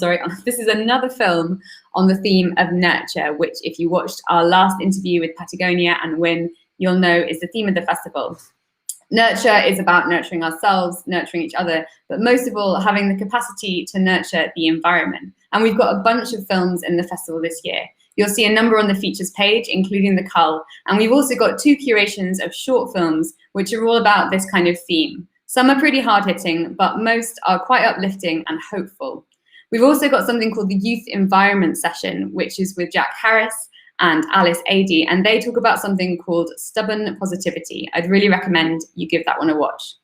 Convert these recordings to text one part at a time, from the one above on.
sorry, this is another film on the theme of nurture, which if you watched our last interview with Patagonia and Win, you'll know is the theme of the festival. Nurture is about nurturing ourselves, nurturing each other, but most of all, having the capacity to nurture the environment. And we've got a bunch of films in the festival this year. You'll see a number on the features page, including the CuLL. And we've also got 2 curations of short films, which are all about this kind of theme. Some are pretty hard-hitting, but most are quite uplifting and hopeful. We've also got something called the Youth Environment Session, which is with Jack Harris and Alice Adey, and they talk about something called stubborn positivity. I'd really recommend you give that one a watch.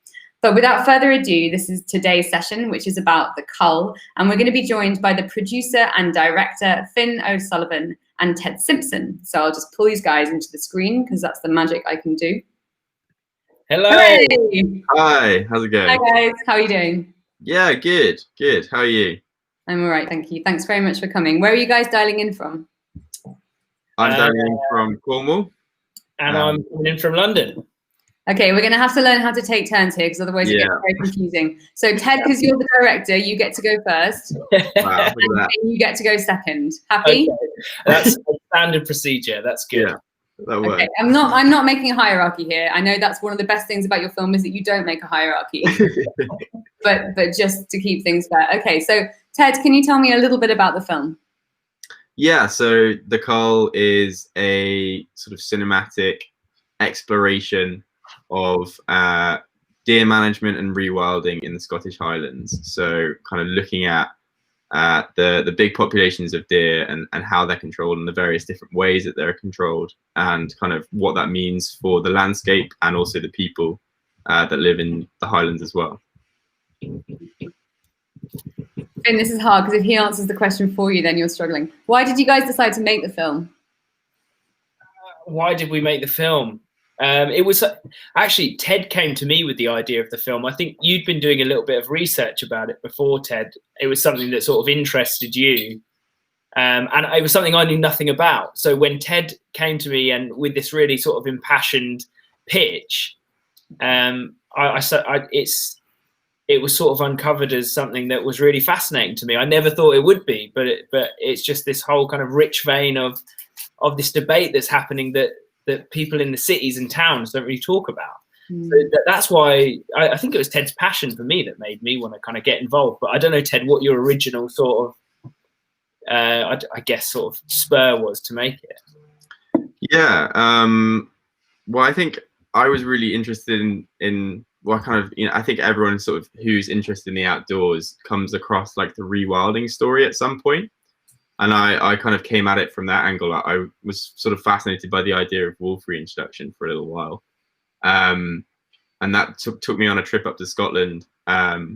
But without further ado, this is today's session, which is about the CuLL, and we're going to be joined by the producer and director, Finn O'Sullivan, and Ted Simpson. So I'll just pull these guys into the screen, because that's the magic I can do. Hello. Hooray! Hi, how's it going? Hi guys, how are you doing? Yeah, good. How are you? I'm all right, thank you. Thanks very much for coming. Where are you guys dialing in from? I'm dialing in from Cornwall. And I'm coming in from London. Okay, we're going to have to learn how to take turns here, because otherwise it gets very confusing. So Ted, because you're the director, you get to go first. Wow, and you get to go second. Happy? Okay. That's a standard procedure. That's good. Yeah, that works. Okay. I'm not making a hierarchy here. I know that's one of the best things about your film is that you don't make a hierarchy. but just to keep things fair. Okay, so Ted, can you tell me a little bit about the film? Yeah, so the CuLL is a sort of cinematic exploration of deer management and rewilding in the Scottish Highlands. So kind of looking at the big populations of deer and how they're controlled and the various different ways that they're controlled, and kind of what that means for the landscape and also the people that live in the Highlands as well. And this is hard, because if he answers the question for you, then you're struggling. Why did you guys decide to make the film? Why did we make the film? It was actually Ted came to me with the idea of the film. I think you'd been doing a little bit of research about it before, Ted. It was something that sort of interested you, and it was something I knew nothing about. So when Ted came to me and with this really sort of impassioned pitch, it was sort of uncovered as something that was really fascinating to me. I never thought it would be, but it's just this whole kind of rich vein of this debate that's happening that people in the cities and towns don't really talk about. So that's why I think it was Ted's passion for me that made me want to kind of get involved. But I don't know, Ted, what your original sort of, I guess, sort of spur was to make it. Yeah, well, I think I was really interested in what kind of, I think everyone sort of who's interested in the outdoors comes across like the rewilding story at some point. And I kind of came at it from that angle. I was sort of fascinated by the idea of wolf reintroduction for a little while. And that took me on a trip up to Scotland,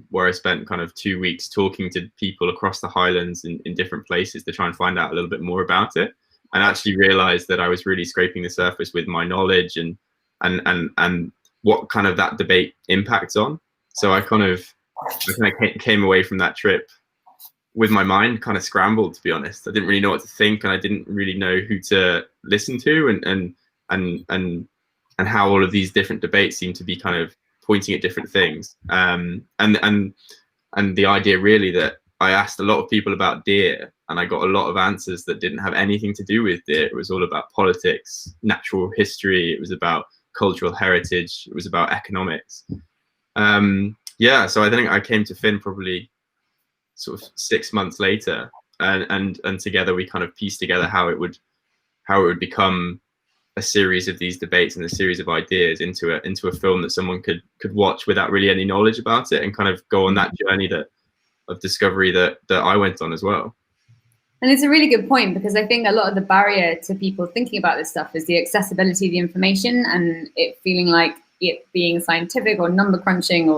where I spent kind of 2 weeks talking to people across the Highlands in different places to try and find out a little bit more about it, and actually realized that I was really scraping the surface with my knowledge and what kind of that debate impacts on. So I kind of came away from that trip with my mind kind of scrambled, to be honest. I didn't really know what to think, and I didn't really know who to listen to, and how all of these different debates seem to be kind of pointing at different things. And the idea really that I asked a lot of people about deer, and I got a lot of answers that didn't have anything to do with deer. It was all about politics, natural history. It was about cultural heritage. It was about economics. Yeah, so I think I came to Finn probably sort of 6 months later, and together we kind of pieced together how it would become a series of these debates and a series of ideas into a film that someone could watch without really any knowledge about it, and kind of go on that journey of discovery that I went on as well. And it's a really good point, because I think a lot of the barrier to people thinking about this stuff is the accessibility of the information and it feeling like it being scientific or number crunching,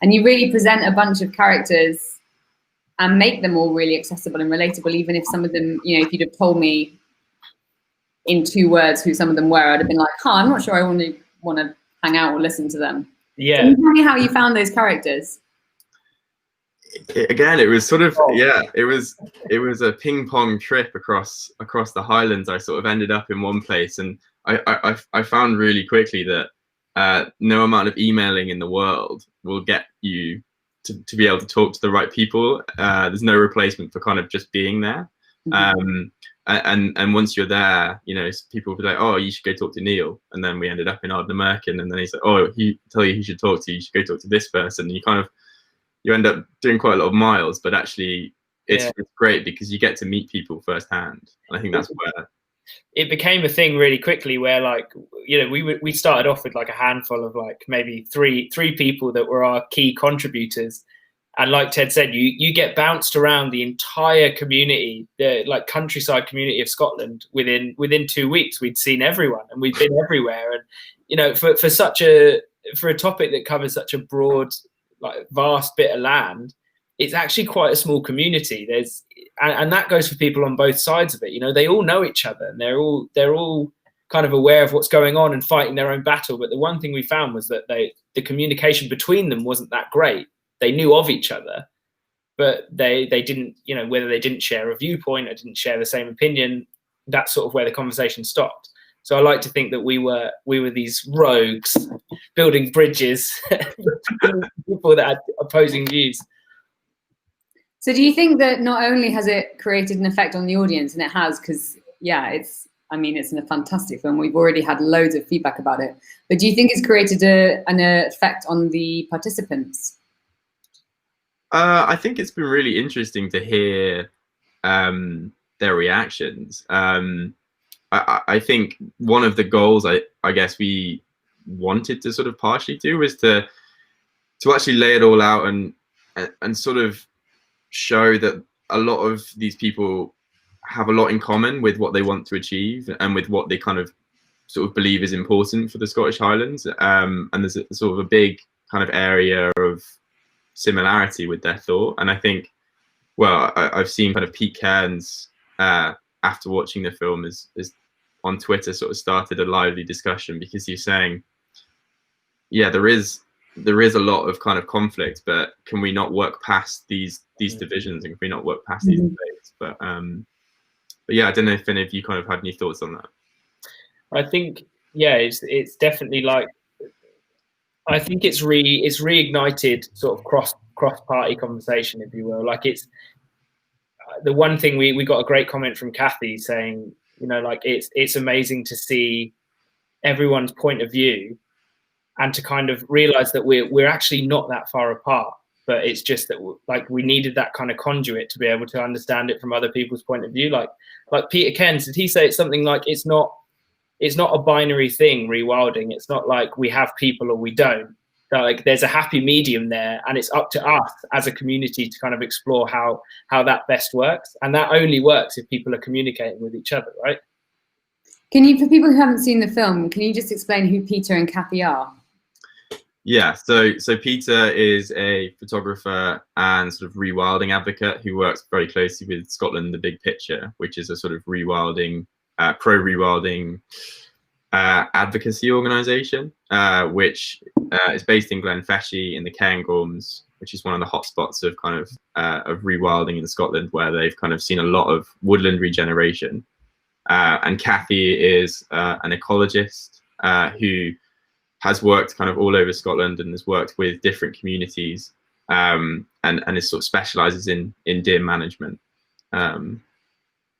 and you really present a bunch of characters and make them all really accessible and relatable, even if some of them, if you'd have told me in 2 words who some of them were, I'd have been like, I'm not sure I want to hang out or listen to them. Yeah. Can you tell me how you found those characters? Again, it was sort of, it was a ping pong trip across the Highlands. I sort of ended up in one place, and I found really quickly that no amount of emailing in the world will get you to be able to talk to the right people. There's no replacement for kind of just being there. And once you're there, you know, people will be like, oh, you should go talk to Neil. And then we ended up in Ardnamurchan, and then he's like, oh, he tell you who you should talk to. You should go talk to this person. And you end up doing quite a lot of miles, but actually it's great because you get to meet people firsthand. And I think that's where it became a thing really quickly, where, like, you know, we started off with like a handful of like maybe three people that were our key contributors. And like Ted said, you get bounced around the entire community, the like countryside community of Scotland within 2 weeks. We'd seen everyone and we'd been everywhere. And, you know, for a topic that covers such a broad, like vast bit of land, it's actually quite a small community. And that goes for people on both sides of it. You know, they all know each other, and they're all kind of aware of what's going on and fighting their own battle. But the one thing we found was that the communication between them wasn't that great. They knew of each other, but they didn't, you know, whether they didn't share a viewpoint or didn't share the same opinion, that's sort of where the conversation stopped. So I like to think that we were these rogues building bridges, people that had opposing views. So do you think that not only has it created an effect on the audience, and it has, because it's a fantastic film. We've already had loads of feedback about it. But do you think it's created an effect on the participants? I think it's been really interesting to hear their reactions. I think one of the goals I guess we wanted to sort of partially do was to actually lay it all out and sort of show that a lot of these people have a lot in common with what they want to achieve and with what they kind of sort of believe is important for the Scottish Highlands. And there's a sort of a big kind of area of similarity with their thought. And I think, well, I've seen kind of Pete Cairns after watching the film is on Twitter sort of started a lively discussion, because he's saying, yeah, there is a lot of kind of conflict, but can we not work past these divisions, and can we not work past these debates? But yeah, I don't know if any of you kind of had any thoughts on that. I think, yeah, it's definitely like, I think it's reignited sort of cross-party conversation, if you will. Like, it's the one thing we got a great comment from Kathy saying, you know, like it's amazing to see everyone's point of view and to kind of realize that we're actually not that far apart, but it's just that like we needed that kind of conduit to be able to understand it from other people's point of view. Like Peter Cairns, did he say it's something like it's not a binary thing, rewilding. It's not like we have people or we don't. Like there's a happy medium there, and it's up to us as a community to kind of explore how that best works. And that only works if people are communicating with each other, right? Can you, for people who haven't seen the film, can you just explain who Peter and Kathy are? Yeah, so Peter is a photographer and sort of rewilding advocate who works very closely with Scotland The Big Picture, which is a sort of rewilding, pro-rewilding advocacy organisation, which is based in Glenfeshie in the Cairngorms, which is one of the hotspots of kind of rewilding in Scotland, where they've kind of seen a lot of woodland regeneration. And Kathy is an ecologist who has worked kind of all over Scotland and has worked with different communities, and is sort of specialises in deer management.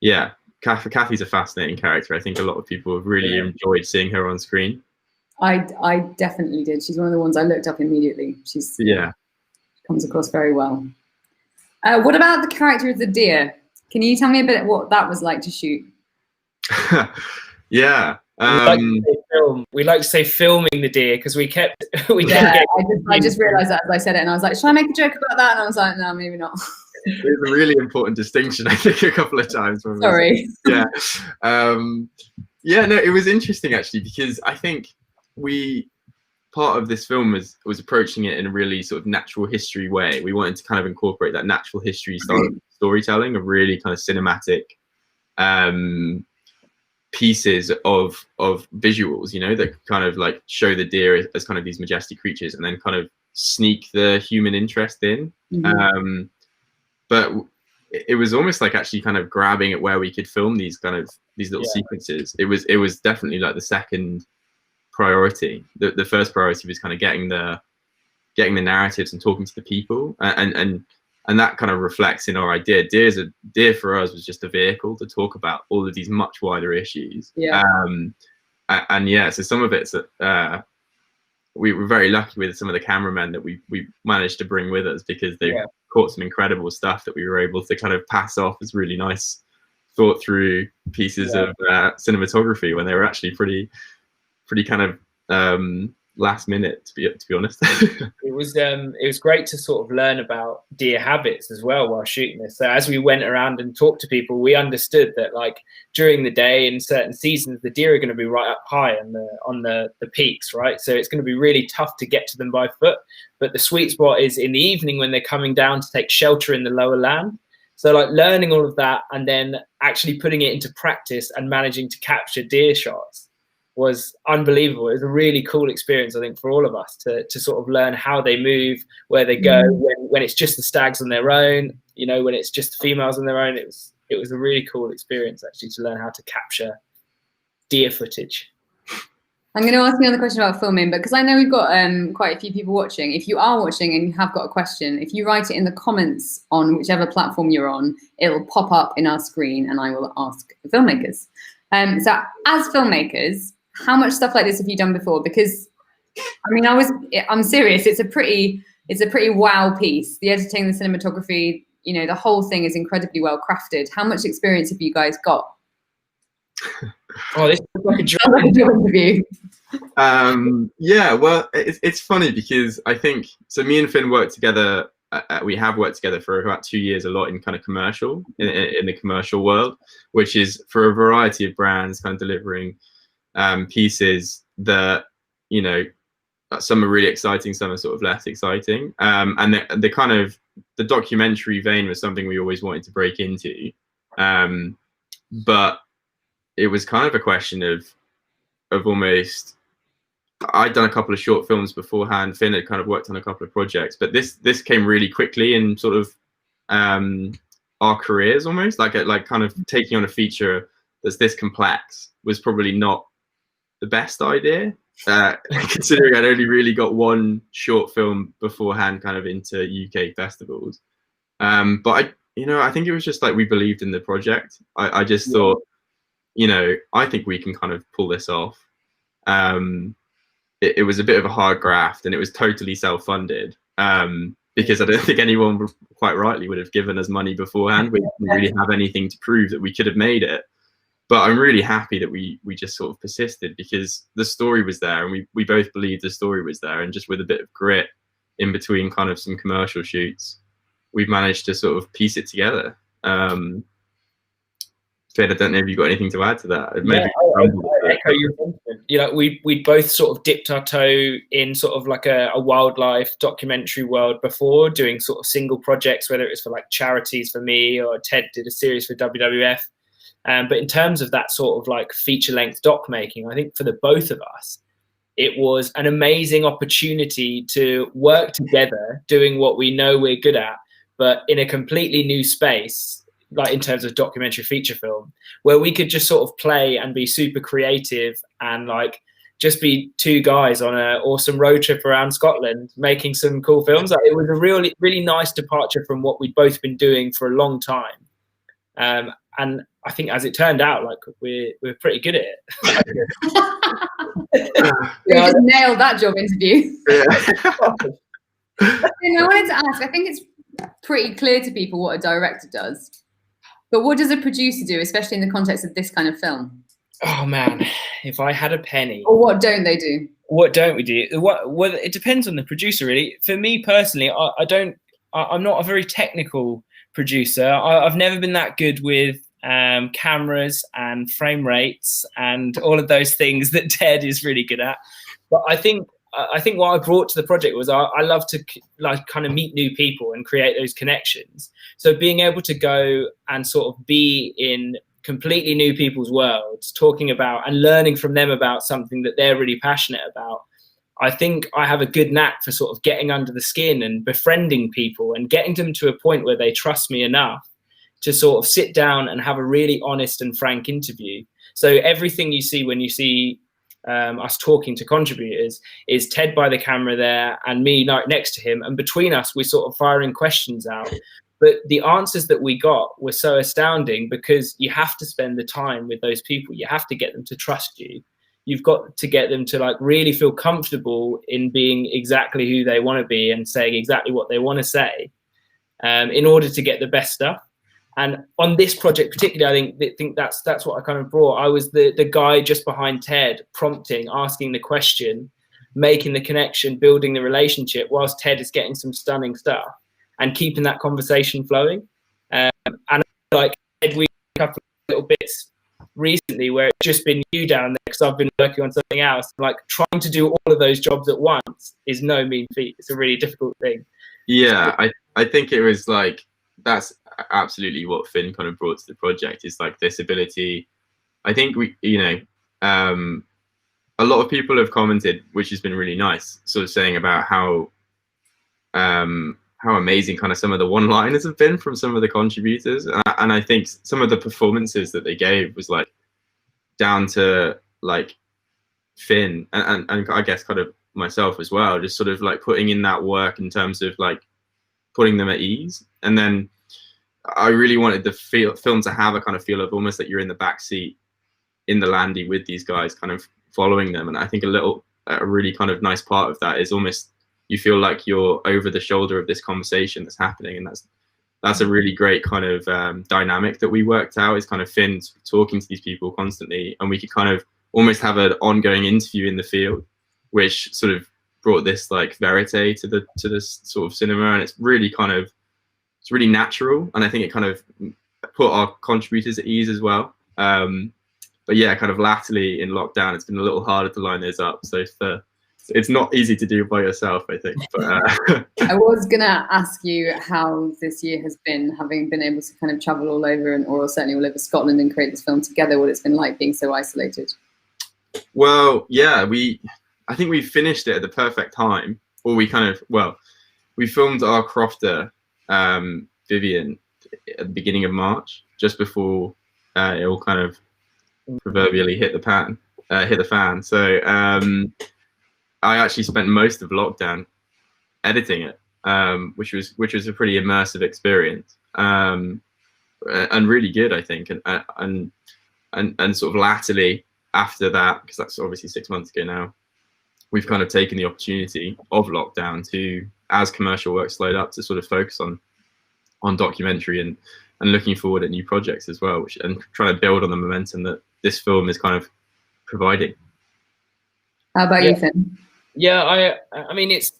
Yeah. Kathy's a fascinating character. I think a lot of people have really enjoyed seeing her on screen. I definitely did. She's one of the ones I looked up immediately. She's comes across very well. What about the character of the deer? Can you tell me a bit what that was like to shoot? Yeah. We like to say filming the deer because we kept I just realised that as I said it, and I was like, should I make a joke about that? And I was like, no, maybe not. It was a really important distinction, I think, a couple of times. Sorry. Yeah. Yeah, no, it was interesting actually, because I think part of this film was approaching it in a really sort of natural history way. We wanted to kind of incorporate that natural history style of storytelling, of really kind of cinematic pieces of visuals, you know, that kind of like show the deer as kind of these majestic creatures, and then kind of sneak the human interest in. But it was almost like actually kind of grabbing at where we could film these little sequences. It was definitely like the second priority. The first priority was kind of getting the getting the narratives and talking to the people, and that kind of reflects in our idea. Deer for us was just a vehicle to talk about all of these much wider issues. Yeah. And yeah, so some of it's we were very lucky with some of the cameramen that we managed to bring with us, because they caught some incredible stuff that we were able to kind of pass off as really nice, thought through pieces of cinematography, when they were actually pretty kind of last minute, to be honest. It was great to sort of learn about deer habits as well while shooting this. So as we went around and talked to people, we understood that, like, during the day in certain seasons, the deer are going to be right up high on the peaks, right? So it's going to be really tough to get to them by foot. But the sweet spot is in the evening when they're coming down to take shelter in the lower land. So like learning all of that and then actually putting it into practice and managing to capture deer shots was unbelievable. It was a really cool experience, I think, for all of us to sort of learn how they move, where they go, when it's just the stags on their own, you know, when it's just the females on their own. It was a really cool experience, actually, to learn how to capture deer footage. I'm going to ask you another question about filming, but because I know we've got quite a few people watching. If you are watching and you have got a question, if you write it in the comments on whichever platform you're on, it will pop up in our screen and I will ask the filmmakers. So as filmmakers, how much stuff like this have you done before? Because I mean, I'm serious. It's a pretty wow piece. The editing, the cinematography, you know, the whole thing is incredibly well crafted. How much experience have you guys got? Oh, this is like a job interview. Yeah, well, it's funny because I think, so me and Finn worked together. We have worked together for about 2 years, a lot in kind of commercial, in the commercial world, which is for a variety of brands, kind of delivering pieces that, you know, some are really exciting, some are sort of less exciting, and the kind of the documentary vein was something we always wanted to break into, but it was kind of a question of almost, I'd done a couple of short films beforehand. Finn had kind of worked on a couple of projects, but this came really quickly in sort of our careers, almost like kind of taking on a feature that's this complex was probably not the best idea, considering I'd only really got one short film beforehand kind of into UK festivals. But I think it was just like we believed in the project. I just thought, you know, I think we can kind of pull this off. It was a bit of a hard graft, and it was totally self-funded, because I don't think anyone quite rightly would have given us money beforehand. We didn't really have anything to prove that we could have made it. But I'm really happy that we just sort of persisted, because the story was there, and we both believed the story was there, and just with a bit of grit in between kind of some commercial shoots, we've managed to sort of piece it together. Fred, I don't know if you've got anything to add to that. I echo your sentiment. You know, we both sort of dipped our toe in sort of like a wildlife documentary world before, doing sort of single projects, whether it was for like charities for me, or Ted did a series for WWF. But in terms of that sort of like feature-length doc making, I think for the both of us, it was an amazing opportunity to work together doing what we know we're good at, but in a completely new space, like in terms of documentary feature film, where we could just sort of play and be super creative and like just be two guys on an awesome road trip around Scotland making some cool films. Like, it was a really, really nice departure from what we'd both been doing for a long time. And I think, as it turned out, like we're pretty good at it. You just nailed that job interview. Yeah. I wanted to ask, I think it's pretty clear to people what a director does, but what does a producer do, especially in the context of this kind of film? Oh man, if I had a penny. Or what don't they do? What don't we do? Well, it depends on the producer, really. For me personally, I'm not a very technical producer. I've never been that good with cameras and frame rates and all of those things that Ted is really good at. But I think what I brought to the project was I love to like kind of meet new people and create those connections. So being able to go and sort of be in completely new people's worlds, talking about and learning from them about something that they're really passionate about. I think I have a good knack for sort of getting under the skin and befriending people and getting them to a point where they trust me enough to sort of sit down and have a really honest and frank interview. So everything you see when you see us talking to contributors, is Ted by the camera there and me right next to him, and between us we're sort of firing questions out. But the answers that we got were so astounding, because you have to spend the time with those people. You have to get them to trust you. You've got to get them to like really feel comfortable in being exactly who they want to be and saying exactly what they want to say, in order to get the best stuff. And on this project particularly, I think that's what I kind of brought. I was the guy just behind Ted, prompting, asking the question, making the connection, building the relationship, whilst Ted is getting some stunning stuff and keeping that conversation flowing. And like Ted, we a couple of little bits recently where it's just been you down there because I've been working on something else. Like trying to do all of those jobs at once is no mean feat. It's a really difficult thing. Yeah, I think it was like, that's absolutely what Finn kind of brought to the project, is like this ability. I think we, you know, a lot of people have commented, which has been really nice, sort of saying about how amazing kind of some of the one-liners have been from some of the contributors, and I think some of the performances that they gave was like down to like Finn and I guess kind of myself as well, just sort of like putting in that work in terms of like putting them at ease. And then I really wanted the film to have a kind of feel of almost like you're in the back seat in the landy with these guys, kind of following them. And I think a really kind of nice part of that is almost you feel like you're over the shoulder of this conversation that's happening, and that's a really great kind of dynamic that we worked out, is kind of Finn talking to these people constantly, and we could kind of almost have an ongoing interview in the field, which sort of brought this like verite to this sort of cinema, and it's really natural, and I think it kind of put our contributors at ease as well. But yeah, kind of latterly in lockdown, it's been a little harder to line those up. So it's not easy to do by yourself, I think. But I was gonna ask you how this year has been, having been able to kind of travel all over, or certainly all over Scotland, and create this film together. What it's been like being so isolated. Well, yeah, I think we finished it at the perfect time, or we filmed our Crofter, Vivian, at the beginning of March, just before it all kind of proverbially hit the fan. So I actually spent most of lockdown editing it, which was a pretty immersive experience, and really good, I think. And sort of latterly after that, because that's obviously 6 months ago now, we've kind of taken the opportunity of lockdown to, as commercial work slowed up, to sort of focus on documentary and looking forward at new projects as well, and trying to build on the momentum that this film is kind of providing. How about you, Finn? Yeah, I mean, it's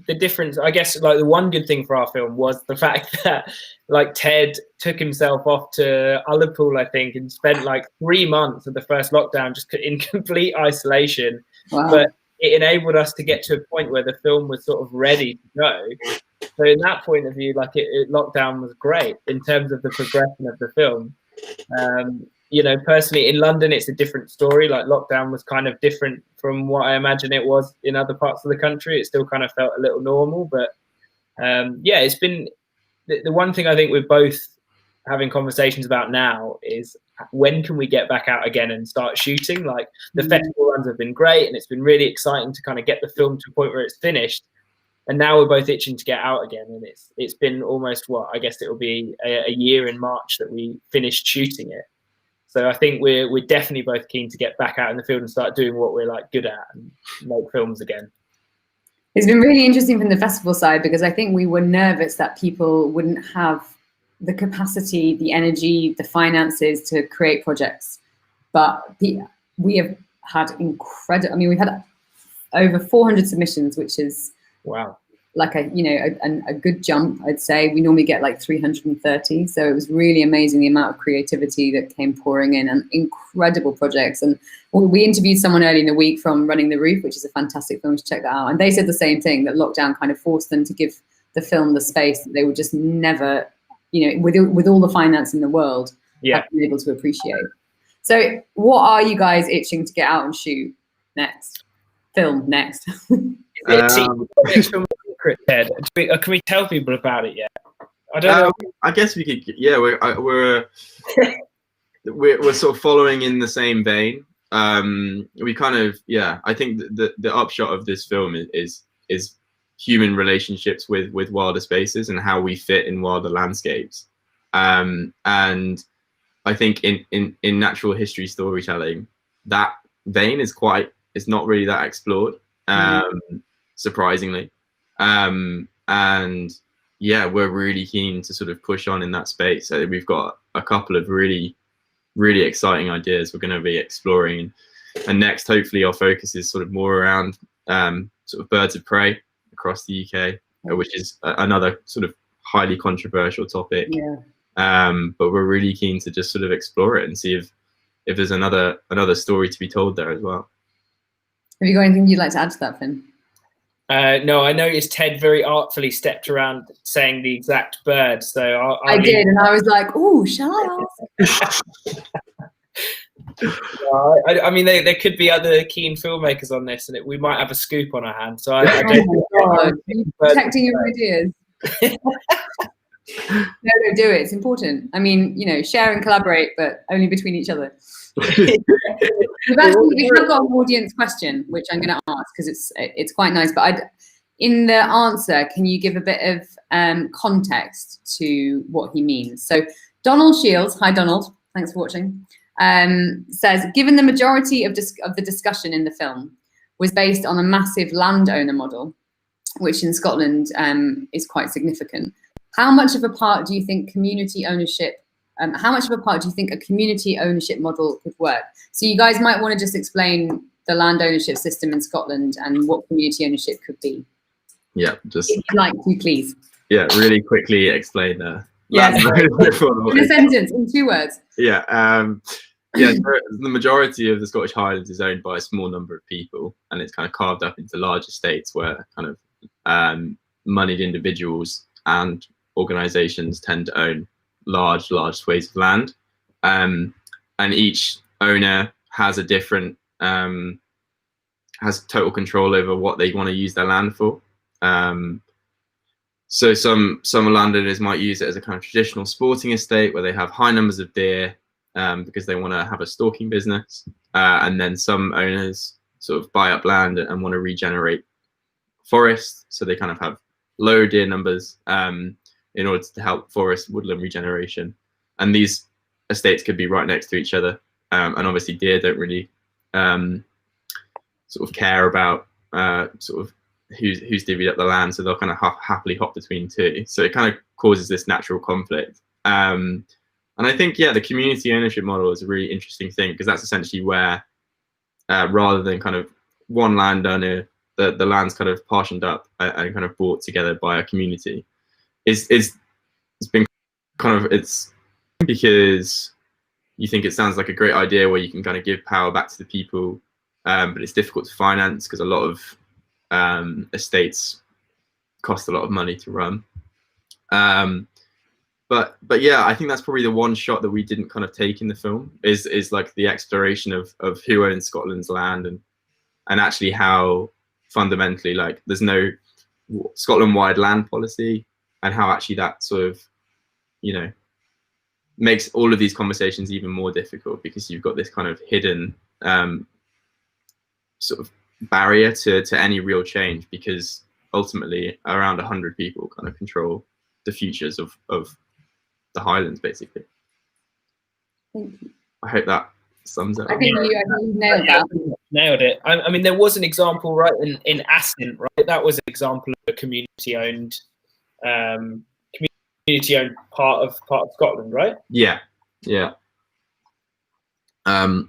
the difference. I guess like the one good thing for our film was the fact that like Ted took himself off to Ullapool, I think, and spent like 3 months of the first lockdown just in complete isolation. Wow. But it enabled us to get to a point where the film was sort of ready to go. So in that point of view, like lockdown was great in terms of the progression of the film. You know, personally in London, it's a different story. Like lockdown was kind of different from what I imagine it was in other parts of the country. It still kind of felt a little normal, but yeah, it's been the one thing I think we're both having conversations about now is when can we get back out again and start shooting? Like the festival runs have been great, and it's been really exciting to kind of get the film to a point where it's finished. And now we're both itching to get out again, and it's been almost I guess it will be a year in March that we finished shooting it. So I think we're definitely both keen to get back out in the field and start doing what we're like good at and make films again. It's been really interesting from the festival side, because I think we were nervous that people wouldn't have the capacity, the energy, the finances to create projects. But we have had incredible. I mean, we've had over 400 submissions, which is wow. Like a good jump, I'd say. We normally get like 330, so it was really amazing the amount of creativity that came pouring in, and incredible projects. And we interviewed someone early in the week from Running the Roof, which is a fantastic film, to check that out, and they said the same thing, that lockdown kind of forced them to give the film the space that they would just never, with all the finance in the world, have been able to appreciate. So what are you guys itching to get out and shoot next? Film next? Ted, can we tell people about it yet? I don't know. I guess we could. Yeah, we're sort of following in the same vein. we kind of, yeah, I think the upshot of this film is human relationships with wilder spaces and how we fit in wilder landscapes. And I think in natural history storytelling, that vein is not really that explored, surprisingly. And yeah, we're really keen to sort of push on in that space. So we've got a couple of really exciting ideas we're going to be exploring, and next, hopefully, our focus is sort of more around sort of birds of prey across the UK, which is another sort of highly controversial topic. Yeah. But we're really keen to just sort of explore it and see if there's another story to be told there as well. Have you got anything you'd like to add to that, Finn? No, I noticed Ted very artfully stepped around saying the exact bird. So I did, and I was like, "Oh, shall I ask?" I mean, there could be other keen filmmakers on this, and we might have a scoop on our hands. So oh my God, you're protecting your ideas. No, do it. It's important. I mean, you know, share and collaborate, but only between each other. We have got an audience question, which I'm going to ask because it's quite nice. But in the answer, can you give a bit of context to what he means? So Donald Shields, hi Donald, thanks for watching, says, given the majority of the discussion in the film was based on a massive landowner model, which in Scotland is quite significant, how much of a part do you think community ownership how much of a part do you think a community ownership model could work? So you guys might want to just explain the land ownership system in Scotland and what community ownership could be. Yeah, just if you'd like to, please. Yeah, really quickly explain yes. In a sentence, in 2 words. Yeah, yeah. So the majority of the Scottish Highlands is owned by a small number of people, and it's kind of carved up into large estates where kind of moneyed individuals and organisations tend to own large swathes of land, and each owner has a different has total control over what they want to use their land for. So some landowners might use it as a kind of traditional sporting estate where they have high numbers of deer because they want to have a stalking business, and then some owners sort of buy up land and want to regenerate forest, so they kind of have low deer numbers in order to help forest woodland regeneration. And these estates could be right next to each other, and obviously deer don't really sort of care about sort of who's divvied up the land, so they'll kind of happily hop between two. So it kind of causes this natural conflict. And I think, yeah, the community ownership model is a really interesting thing, because that's essentially where rather than kind of one landowner, the land's kind of partitioned up and kind of brought together by a community. It's been kind of, it's because you think it sounds like a great idea where you can kind of give power back to the people, but it's difficult to finance because a lot of estates cost a lot of money to run. But yeah, I think that's probably the one shot that we didn't kind of take in the film is like the exploration of who owns Scotland's land, and actually how fundamentally, like, there's no Scotland-wide land policy, and how actually that sort of, you know, makes all of these conversations even more difficult, because you've got this kind of hidden sort of barrier to any real change, because ultimately around 100 people kind of control the futures of the Highlands, basically. I hope that sums it up. I think you nailed that. Nailed it. I mean, there was an example, right, in Assynt, right? That was an example of a community-owned part of Scotland, right? Yeah.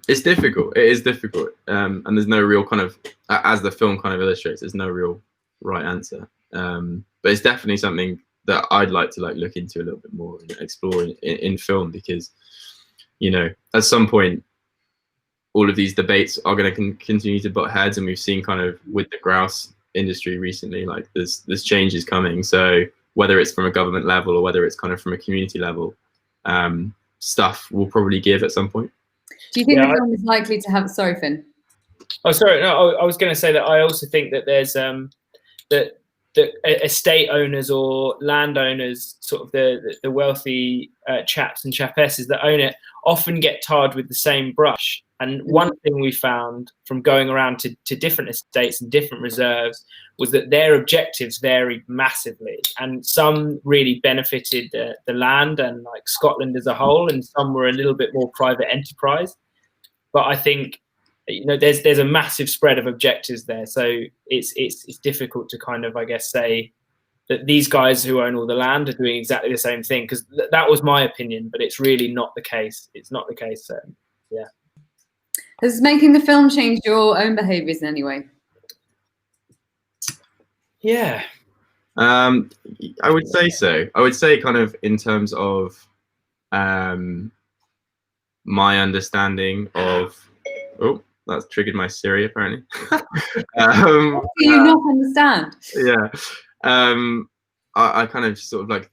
It's difficult. It is difficult, and there's no real kind of, as the film kind of illustrates, there's no real right answer. But it's definitely something that I'd like to look into a little bit more and explore in film, because, you know, at some point all of these debates are going to continue to butt heads, and we've seen kind of with the grouse industry recently, like there's changes coming. So whether it's from a government level or whether it's kind of from a community level, stuff will probably give at some point. Do you think the film is likely to have? Sorry, Finn. Oh, sorry. No, I was going to say that I also think that there's that the estate owners or landowners, sort of the wealthy chaps and chapesses that own it, often get tarred with the same brush. And one thing we found from going around to different estates and different reserves was that their objectives varied massively, and some really benefited the land and like Scotland as a whole, and some were a little bit more private enterprise. But I think, you know, there's a massive spread of objectives there, so it's difficult to kind of, I guess, say that these guys who own all the land are doing exactly the same thing, because that was my opinion, but it's really not the case. It's not the case. Yeah. Has making the film changed your own behaviours in any way? Yeah. I would say so. I would say kind of in terms of my understanding of, oh, that's triggered my Siri apparently. Do you not understand? Yeah. I kind of sort of like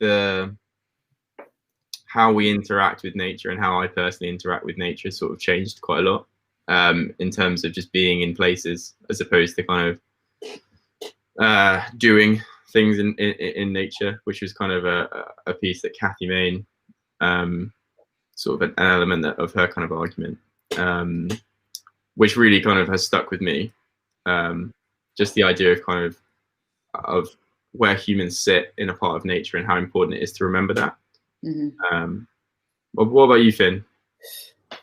how we interact with nature and how I personally interact with nature has sort of changed quite a lot, in terms of just being in places as opposed to kind of doing things in nature, which was kind of a piece that Kathy Main, sort of an element of her kind of argument, which really kind of has stuck with me. Just the idea of kind of where humans sit in a part of nature and how important it is to remember that. But what about you, Finn?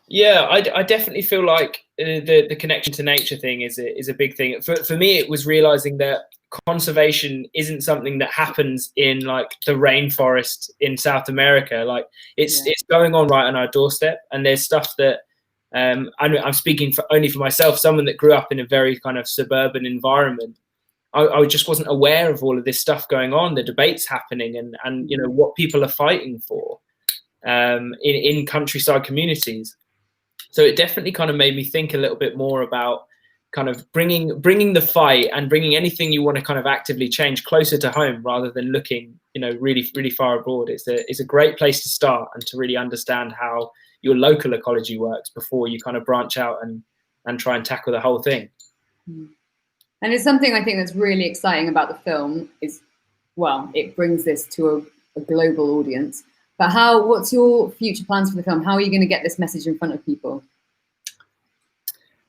Yeah, I definitely feel like the connection to nature thing is a big thing. For me, it was realizing that conservation isn't something that happens in like the rainforest in South America. Like it's going on right on our doorstep, and there's stuff that I'm speaking only for myself, someone that grew up in a very kind of suburban environment. I just wasn't aware of all of this stuff going on, the debates happening, and you know what people are fighting for in countryside communities. So it definitely kind of made me think a little bit more about kind of bringing the fight and bringing anything you want to kind of actively change closer to home, rather than looking, you know, really far abroad. It's a great place to start, and to really understand how your local ecology works before you kind of branch out and try and tackle the whole thing. And it's something I think that's really exciting about the film is, well, it brings this to a global audience. But what's your future plans for the film? How are you going to get this message in front of people?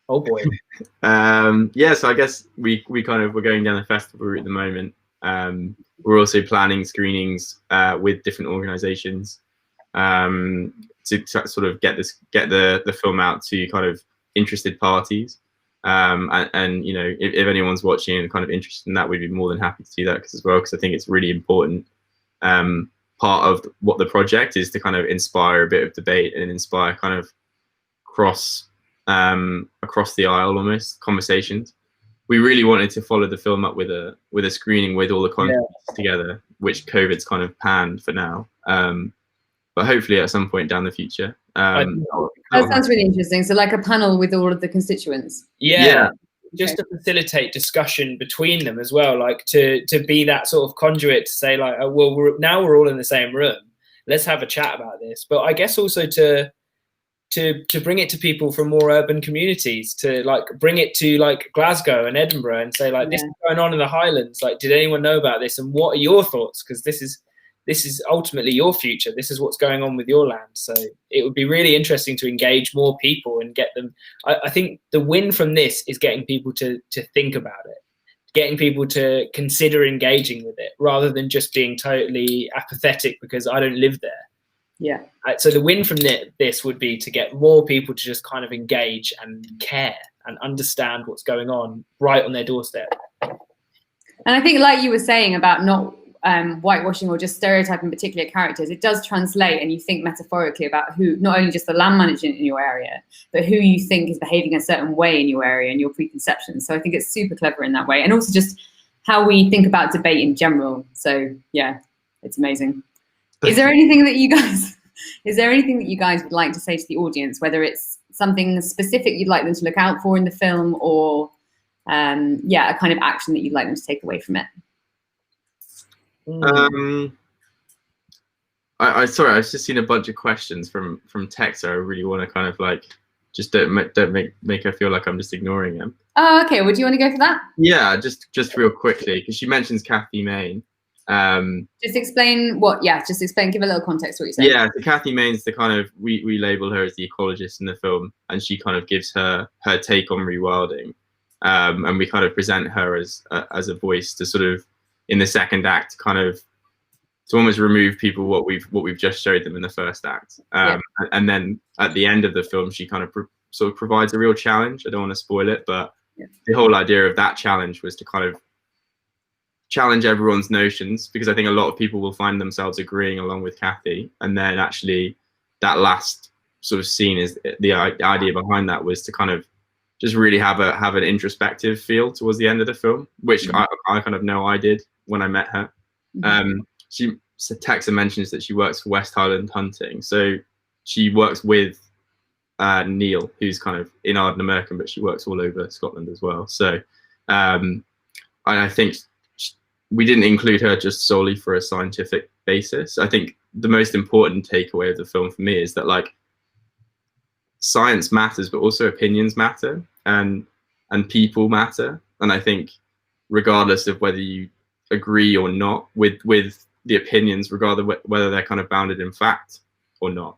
Oh boy. Yeah, so I guess we're going down the festival route at the moment. We're also planning screenings with different organizations to sort of get the film out to kind of interested parties. And you know, if anyone's watching and kind of interested in that, we'd be more than happy to do that as well, because I think it's really important. Part of what the project is to kind of inspire a bit of debate and inspire kind of across the aisle almost conversations. We really wanted to follow the film up with a screening with all the content together, which COVID's kind of panned for now. But hopefully at some point down the future. That sounds really interesting. So like a panel with all of the constituents. Yeah. Just to facilitate discussion between them as well, like to be that sort of conduit to say like, oh, well, we're all in the same room. Let's have a chat about this. But I guess also to bring it to people from more urban communities, to like bring it to like Glasgow and Edinburgh and say like, this is going on in the Highlands. Like, did anyone know about this? And what are your thoughts? Because this is ultimately your future. This is what's going on with your land. So it would be really interesting to engage more people and get them. I think the win from this is getting people to think about it, getting people to consider engaging with it, rather than just being totally apathetic because I don't live there. Yeah. So the win from this would be to get more people to just kind of engage and care and understand what's going on right on their doorstep. And I think, like you were saying about not whitewashing or just stereotyping particular characters, it does translate, and you think metaphorically about who, not only just the land management in your area, but who you think is behaving a certain way in your area and your preconceptions. So I think it's super clever in that way, and also just how we think about debate in general. So yeah, it's amazing. Is there anything that you guys would like to say to the audience, whether it's something specific you'd like them to look out for in the film, or a kind of action that you'd like them to take away from it? Sorry, I've just seen a bunch of questions from text, so I really want to kind of like just don't make her feel like I'm just ignoring him. Oh, okay. Well, do you want to go for that? Yeah, just real quickly, because she mentions Kathy Main. Just explain what. Yeah, just explain. Give a little context to what you said. Yeah, so Kathy Main's the kind of we label her as the ecologist in the film, and she kind of gives her take on rewilding, and we kind of present her as a voice to sort of in the second act kind of to almost remove people what we've just showed them in the first act, and then at the end of the film she kind of sort of provides a real challenge. I don't want to spoil it, but the whole idea of that challenge was to kind of challenge everyone's notions, because I think a lot of people will find themselves agreeing along with Kathy, and then actually that last sort of scene is the idea behind that was to kind of just really have an introspective feel towards the end of the film, which I kind of know I did when I met her. Texa mentions that she works for West Highland Hunting, so she works with Neil, who's kind of in Ardnamurchan, but she works all over Scotland as well. So I think we didn't include her just solely for a scientific basis. I think the most important takeaway of the film for me is that like science matters, but also opinions matter, and people matter. And I think regardless of whether you agree or not with the opinions, regardless of whether they're kind of bounded in fact or not,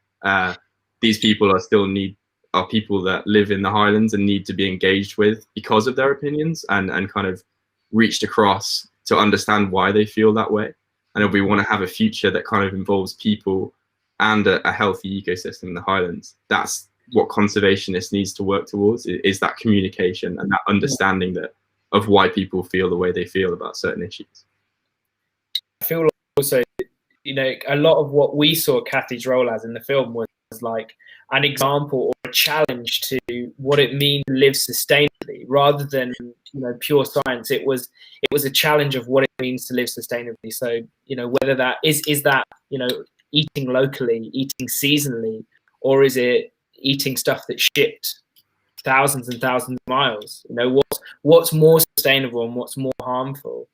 these people are people that live in the Highlands and need to be engaged with because of their opinions and kind of reached across to understand why they feel that way. And if we want to have a future that kind of involves people and a healthy ecosystem in the Highlands, that's what conservationists needs to work towards, is that communication and that understanding of why people feel the way they feel about certain issues. I feel like also, a lot of what we saw Kathy's role as in the film was like an example or a challenge to what it means to live sustainably, rather than pure science. It was a challenge of what it means to live sustainably. So whether that is that eating locally, eating seasonally, or is it eating stuff that's shipped thousands and thousands of miles? What's more sustainable and what's more harmful?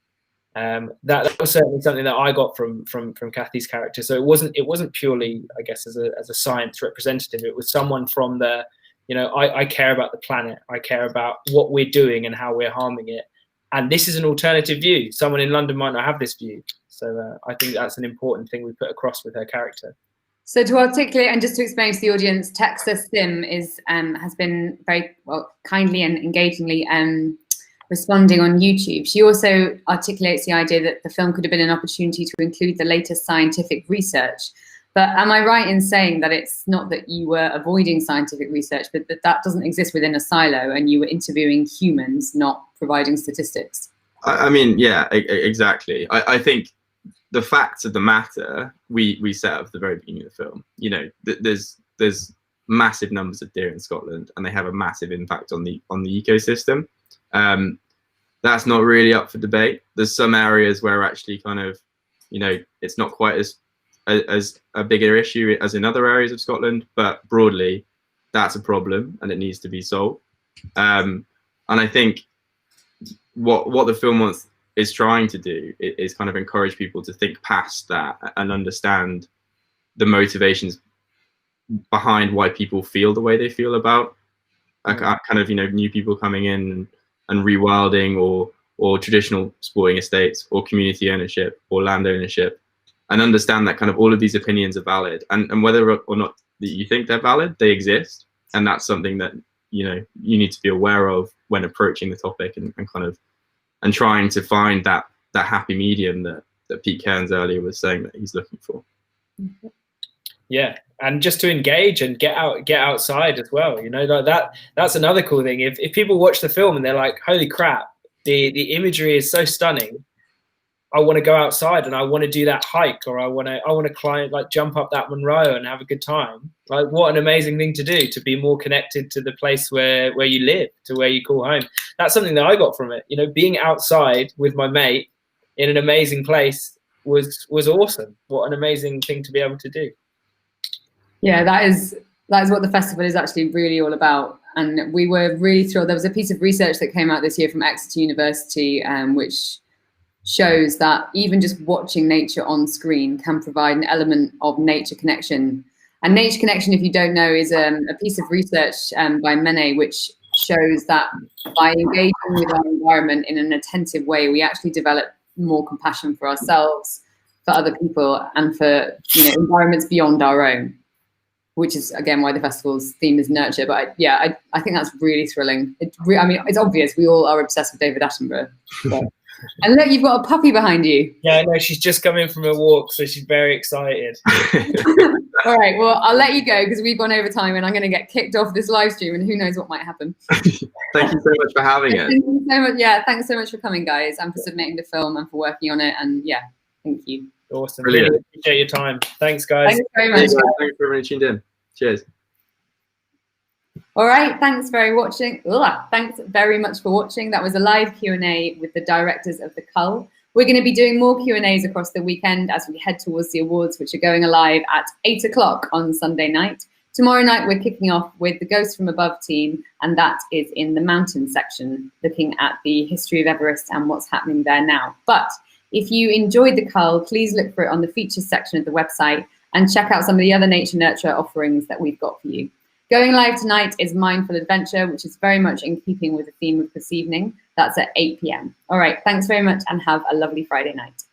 That was certainly something that I got from Kathy's character. So it wasn't purely, I guess, as a science representative. It was someone from the, I care about the planet. I care about what we're doing and how we're harming it. And this is an alternative view. Someone in London might not have this view. So I think that's an important thing we put across with her character. So to articulate and just to explain to the audience, Texa Sim has been very kindly and engagingly responding on YouTube. She also articulates the idea that the film could have been an opportunity to include the latest scientific research. But am I right in saying that it's not that you were avoiding scientific research, but that doesn't exist within a silo and you were interviewing humans, not providing statistics? I mean, yeah, exactly. I think the facts of the matter we set up at the very beginning of the film. There's massive numbers of deer in Scotland, and they have a massive impact on the ecosystem. That's not really up for debate. There's some areas where actually kind of, it's not quite as a bigger issue as in other areas of Scotland, but broadly, that's a problem and it needs to be solved. And I think what the film is trying to do is kind of encourage people to think past that and understand the motivations behind why people feel the way they feel about kind of new people coming in and rewilding or traditional sporting estates or community ownership or land ownership, and understand that kind of all of these opinions are valid, and whether or not that you think they're valid, they exist, and that's something that you need to be aware of when approaching the topic and kind of trying to find that happy medium that Pete Cairns earlier was saying that he's looking for. Yeah, and just to engage and get outside as well. That's another cool thing. If people watch the film and they're like, holy crap, the imagery is so stunning, I want to go outside and I want to do that hike, or I want to climb, jump up that Munro and have a good time. What an amazing thing to do, to be more connected to the place where you live, to where you call home. That's something that I got from it. Being outside with my mate in an amazing place was awesome. What an amazing thing to be able to do. Yeah, that is what the festival is actually really all about. And we were really thrilled. There was a piece of research that came out this year from Exeter University, which shows that even just watching nature on screen can provide an element of nature connection. And Nature Connection, if you don't know, is a piece of research by Mene, which shows that by engaging with our environment in an attentive way, we actually develop more compassion for ourselves, for other people, and for environments beyond our own. Which is again why the festival's theme is nurture. But I think that's really thrilling. I mean, it's obvious we all are obsessed with David Attenborough. But. And look, you've got a puppy behind you. Yeah, no, she's just come in from a walk, so she's very excited. All right, well, I'll let you go because we've gone over time and I'm going to get kicked off this live stream and who knows what might happen. Thank you so much for having us. Thank you so much. Yeah, thanks so much for coming, guys, and for submitting the film and for working on it. And yeah, thank you. Awesome. Brilliant. Really appreciate your time. Thanks, guys. Thanks very much. Thanks for everyone who tuned in. Cheers. All right, thanks very much for watching. That was a live Q&A with the directors of the CuLL. We're going to be doing more Q&As across the weekend as we head towards the awards, which are going live at 8 o'clock on Sunday night. Tomorrow night, we're kicking off with the Ghost from Above team, and that is in the mountain section, looking at the history of Everest and what's happening there now. But if you enjoyed the CuLL, please look for it on the features section of the website and check out some of the other nature nurture offerings that we've got for you. Going live tonight is Mindful Adventure, which is very much in keeping with the theme of this evening. That's at 8 p.m. All right, thanks very much and have a lovely Friday night.